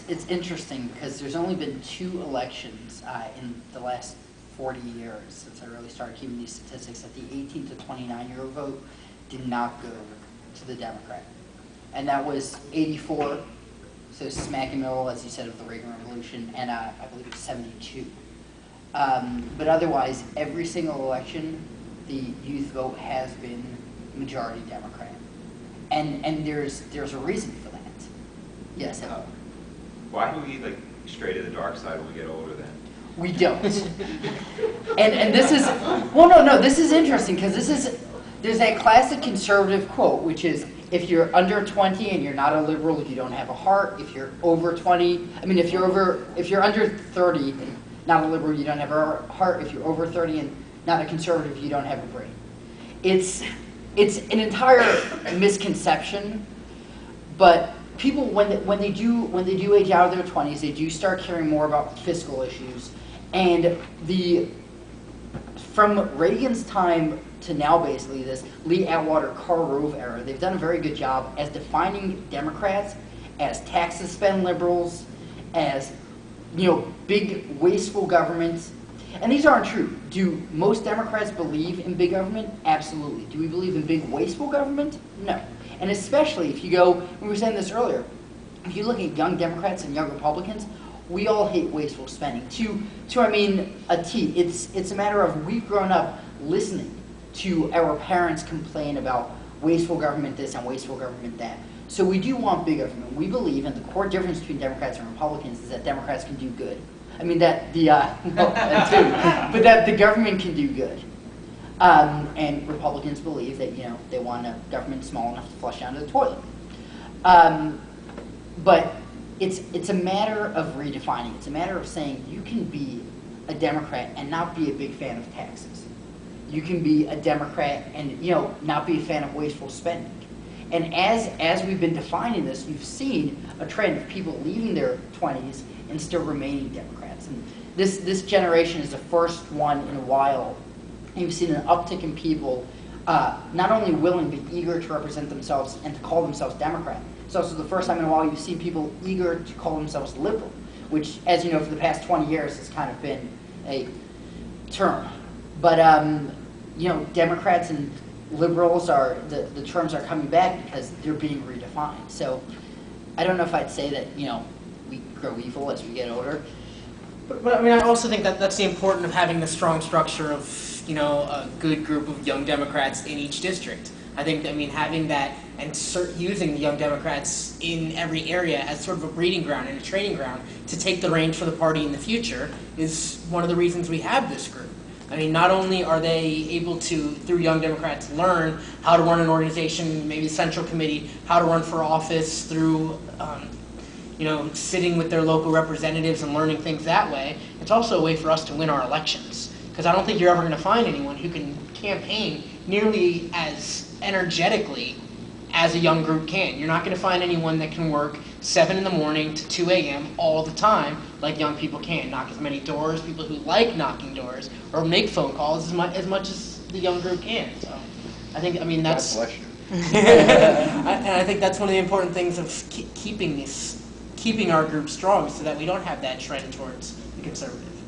it's interesting because there's only been 2 elections in the last 40 years since I really started keeping these statistics that the 18 to 29-year-old vote did not go to the Democrat. And that was 84, so smack in the middle, as you said, of the Reagan Revolution, and I believe it was 72. But otherwise, every single election, the youth vote has been majority Democrat. And there's a reason for that. Yes. Why do we stray to the dark side when we get older then? We don't. and this is, well, no, this is interesting because there's that classic conservative quote, which is, if you're under 20 and you're not a liberal, you don't have a heart. If you're over 20, if you're under 30 and not a liberal, you don't have a heart. If you're over 30 and not a conservative, you don't have a brain. It's an entire misconception, but people, when they do age out of their 20s, they do start caring more about fiscal issues. And from Reagan's time to now, basically this Lee Atwater, Karl Rove era, they've done a very good job as defining Democrats as tax spend liberals, as big wasteful governments. And these aren't true. Do most Democrats believe in big government? Absolutely. Do we believe in big wasteful government? No. And especially if you go, we were saying this earlier, if you look at young Democrats and young Republicans, we all hate wasteful spending. A T. It's a matter of we've grown up listening to our parents complain about wasteful government this and wasteful government that. So we do want big government. We believe, and the core difference between Democrats and Republicans is that Democrats can do good. That the government can do good. And Republicans believe that, they want a government small enough to flush down to the toilet. But it's a matter of redefining. It's a matter of saying you can be a Democrat and not be a big fan of taxes. You can be a Democrat and, not be a fan of wasteful spending. And as we've been defining this, you've seen a trend of people leaving their 20s and still remaining Democrats. And this generation is the first one in a while. You've seen an uptick in people not only willing but eager to represent themselves and to call themselves Democrat. It's also the first time in a while you've seen people eager to call themselves liberal, which, as you know, for the past 20 years has kind of been a term. But, Democrats and liberals the terms are coming back because they're being redefined. So I don't know if I'd say that, we grow evil as we get older. But I also think that that's the importance of having the strong structure of, a good group of young Democrats in each district. I think, having that and using the young Democrats in every area as sort of a breeding ground and a training ground to take the reins for the party in the future is one of the reasons we have this group. Not only are they able to, through Young Democrats, learn how to run an organization, maybe the central committee, how to run for office through, sitting with their local representatives and learning things that way, it's also a way for us to win our elections. Because I don't think you're ever going to find anyone who can campaign nearly as energetically as a young group can. You're not going to find anyone that can work 7 in the morning to 2 a.m. all the time like young people can. Knock as many doors, people who like knocking doors, or make phone calls as much as the young group can. So I think, that's... God bless you. And I think that's one of the important things of keeping our group strong so that we don't have that trend towards the conservative.